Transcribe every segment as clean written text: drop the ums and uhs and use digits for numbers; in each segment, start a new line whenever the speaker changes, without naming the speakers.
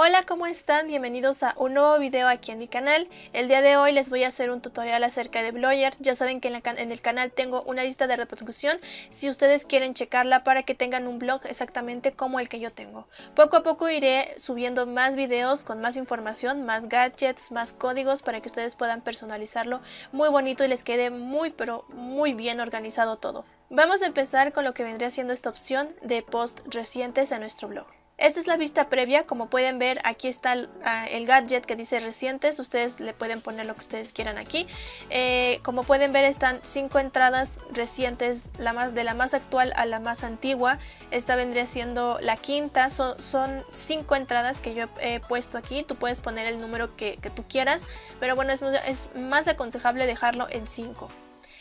Hola, ¿cómo están? Bienvenidos a un nuevo video aquí en mi canal. El día de hoy les voy a hacer un tutorial acerca de Blogger. Ya saben que en el canal tengo una lista de reproducción si ustedes quieren checarla para que tengan un blog exactamente como el que yo tengo. Poco a poco iré subiendo más videos con más información, más gadgets, más códigos para que ustedes puedan personalizarlo muy bonito y les quede pero muy bien organizado todo. Vamos a empezar con lo que vendría siendo esta opción de post recientes a nuestro blog. Esta es la vista previa. Como pueden ver, aquí está el gadget que dice recientes. Ustedes le pueden poner lo que ustedes quieran aquí. Como pueden ver, están 5 entradas recientes, de la más actual a la más antigua. Esta vendría siendo la quinta. Son 5 entradas que yo he puesto aquí. Tú puedes poner el número que tú quieras, pero bueno, es más aconsejable dejarlo en 5.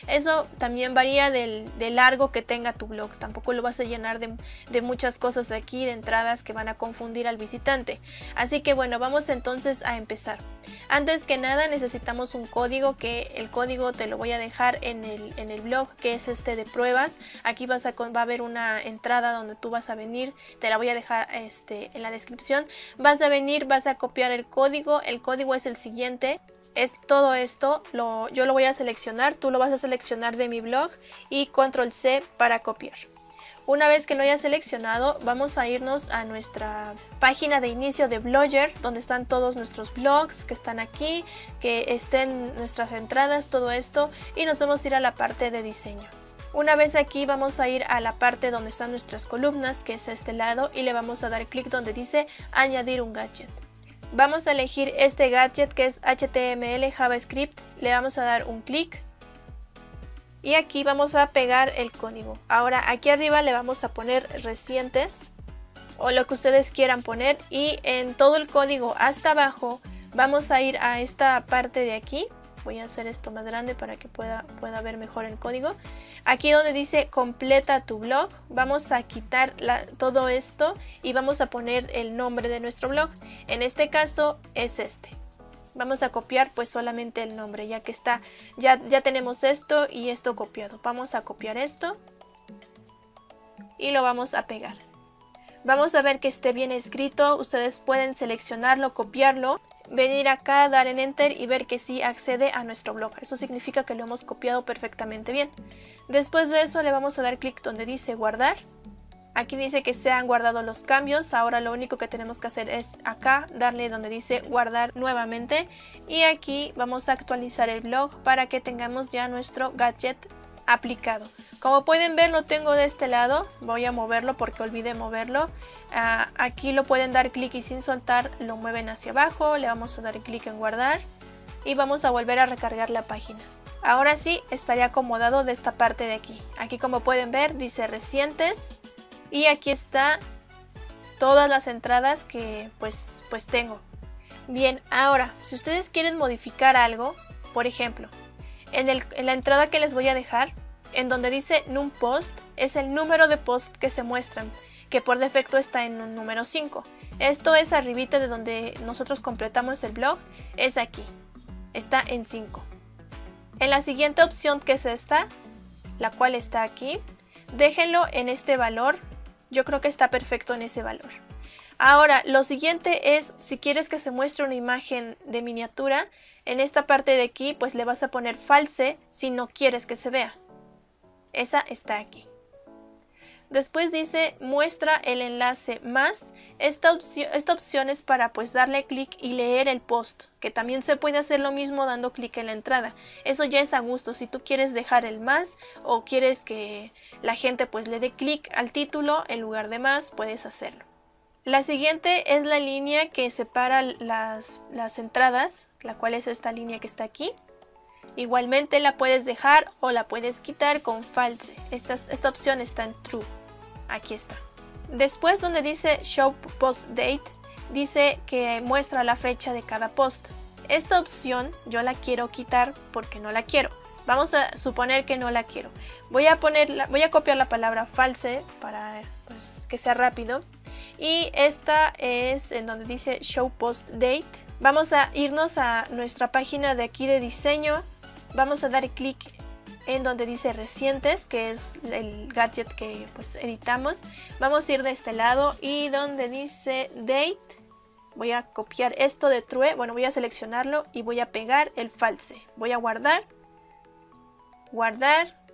Eso también varía del largo que tenga tu blog. Tampoco lo vas a llenar de muchas cosas aquí, de entradas que van a confundir al visitante. Así que bueno, vamos entonces a empezar. Antes que nada necesitamos un código, que el código te lo voy a dejar en el blog, que es este de pruebas. Aquí va a haber una entrada donde tú vas a venir, te la voy a dejar en la descripción. Vas a venir, vas a copiar el código es el siguiente. Es todo esto, yo lo voy a seleccionar, tú lo vas a seleccionar de mi blog y control C para copiar. Una vez que lo hayas seleccionado, vamos a irnos a nuestra página de inicio de Blogger, donde están todos nuestros blogs que están aquí, que estén nuestras entradas, todo esto, y nos vamos a ir a la parte de diseño. Una vez aquí vamos a ir a la parte donde están nuestras columnas, que es este lado, y le vamos a dar clic donde dice añadir un gadget. Vamos a elegir este gadget que es HTML JavaScript, le vamos a dar un clic y aquí vamos a pegar el código. Ahora aquí arriba le vamos a poner recientes o lo que ustedes quieran poner, y en todo el código hasta abajo vamos a ir a esta parte de aquí. Voy a hacer esto más grande para que pueda ver mejor el código. Aquí donde dice completa tu blog, vamos a quitar todo esto y vamos a poner el nombre de nuestro blog. En este caso es este. Vamos a copiar pues solamente el nombre, ya que está, ya tenemos esto y esto copiado. Vamos a copiar esto y lo vamos a pegar. Vamos a ver que esté bien escrito. Ustedes pueden seleccionarlo, copiarlo, venir acá, dar en enter y ver que sí accede a nuestro blog. Eso significa que lo hemos copiado perfectamente bien. Después de eso le vamos a dar clic donde dice guardar. Aquí dice que se han guardado los cambios. Ahora lo único que tenemos que hacer es acá darle donde dice guardar nuevamente, y aquí vamos a actualizar el blog para que tengamos ya nuestro gadget aplicado. Como pueden ver, lo tengo de este lado. Voy a moverlo porque olvidé moverlo. Aquí lo pueden dar clic y sin soltar lo mueven hacia abajo. Le vamos a dar clic en guardar y vamos a volver a recargar la página. Ahora sí estaría acomodado de esta parte de aquí. Aquí, como pueden ver, dice recientes y aquí está todas las entradas que pues tengo. Bien, ahora si ustedes quieren modificar algo, por ejemplo, en la entrada que les voy a dejar, en donde dice num post, es el número de post que se muestran, que por defecto está en un número 5. Esto es arribita de donde nosotros completamos el blog, es aquí, está en 5. En la siguiente opción, que es esta, la cual está aquí, déjenlo en este valor. Yo creo que está perfecto en ese valor. Ahora, lo siguiente es, si quieres que se muestre una imagen de miniatura, en esta parte de aquí pues le vas a poner false si no quieres que se vea. Esa está aquí. Después dice muestra el enlace más. Esta opción es para pues darle clic y leer el post, que también se puede hacer lo mismo dando clic en la entrada. Eso ya es a gusto. Si tú quieres dejar el más o quieres que la gente pues le dé clic al título en lugar de más, puedes hacerlo. La siguiente es la línea que separa las entradas, la cual es esta línea que está aquí. Igualmente la puedes dejar o la puedes quitar con false. Esta opción está en true. Aquí está. Después, donde dice show post date, dice que muestra la fecha de cada post. Esta opción yo la quiero quitar porque no la quiero. Vamos a suponer que no la quiero. Voy a copiar la palabra false para pues, que sea rápido. Y esta es en donde dice show post date. Vamos a irnos a nuestra página de aquí de diseño. Vamos a dar clic en donde dice recientes, que es el gadget que pues editamos. Vamos a ir de este lado y donde dice date voy a copiar esto de True, bueno, voy a seleccionarlo y voy a pegar el false. Voy a guardar, guardar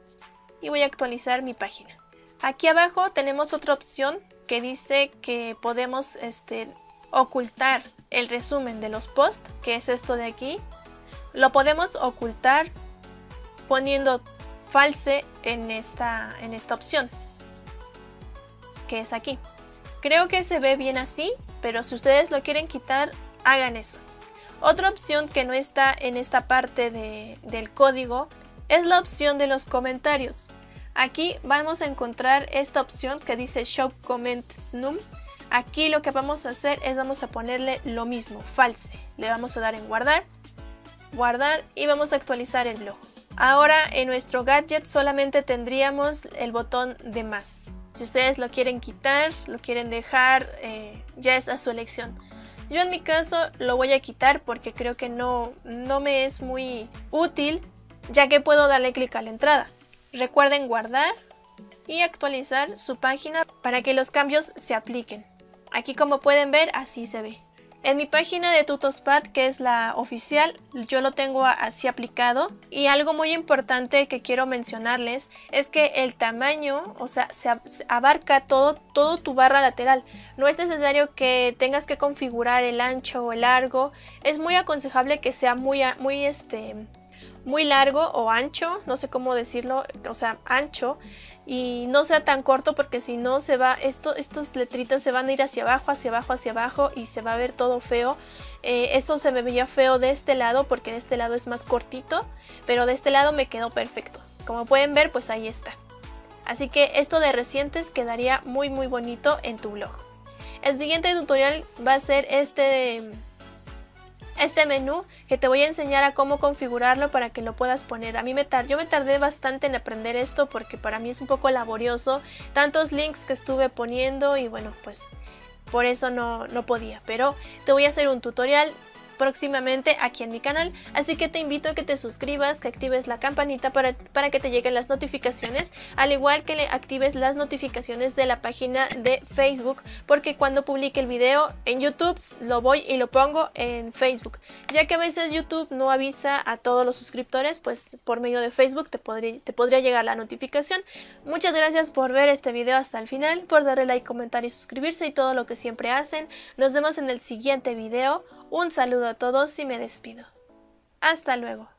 y voy a actualizar mi página. Aquí abajo tenemos otra opción que dice que podemos ocultar el resumen de los posts, que es esto de aquí. Lo podemos ocultar poniendo false en esta opción, que es aquí. Creo que se ve bien así, pero si ustedes lo quieren quitar, hagan eso. Otra opción que no está en esta parte del código es la opción de los comentarios. Aquí vamos a encontrar esta opción que dice Show Comment Num. Aquí lo que vamos a hacer es vamos a ponerle lo mismo, false. Le vamos a dar en guardar, guardar y vamos a actualizar el blog. Ahora en nuestro gadget solamente tendríamos el botón de más. Si ustedes lo quieren quitar, lo quieren dejar, ya es a su elección. Yo en mi caso lo voy a quitar porque creo que no me es muy útil, ya que puedo darle clic a la entrada. Recuerden guardar y actualizar su página para que los cambios se apliquen. Aquí como pueden ver así se ve. En mi página de Tutospad, que es la oficial, yo lo tengo así aplicado. Y algo muy importante que quiero mencionarles es que el tamaño, o sea, se abarca todo tu barra lateral. No es necesario que tengas que configurar el ancho o el largo. Es muy aconsejable que sea muy largo o ancho, no sé cómo decirlo, o sea, ancho, y no sea tan corto porque si no se va, estos letritas se van a ir hacia abajo, hacia abajo, hacia abajo y se va a ver todo feo. Esto se me veía feo de este lado porque de este lado es más cortito, pero de este lado me quedó perfecto. Como pueden ver, pues ahí está. Así que esto de recientes quedaría muy bonito en tu blog. El siguiente tutorial va a ser este menú que te voy a enseñar a cómo configurarlo para que lo puedas poner. Yo me tardé bastante en aprender esto porque para mí es un poco laborioso, tantos links que estuve poniendo y bueno, pues por eso no podía, pero te voy a hacer un tutorial próximamente aquí en mi canal, así que te invito a que te suscribas, que actives la campanita para que te lleguen las notificaciones, al igual que le actives las notificaciones de la página de Facebook, porque cuando publique el video en YouTube lo voy y lo pongo en Facebook, ya que a veces YouTube no avisa a todos los suscriptores, pues por medio de Facebook te podría llegar la notificación. Muchas gracias por ver este video hasta el final, por darle like, comentar y suscribirse y todo lo que siempre hacen. Nos vemos en el siguiente video. Un saludo a todos y me despido. Hasta luego.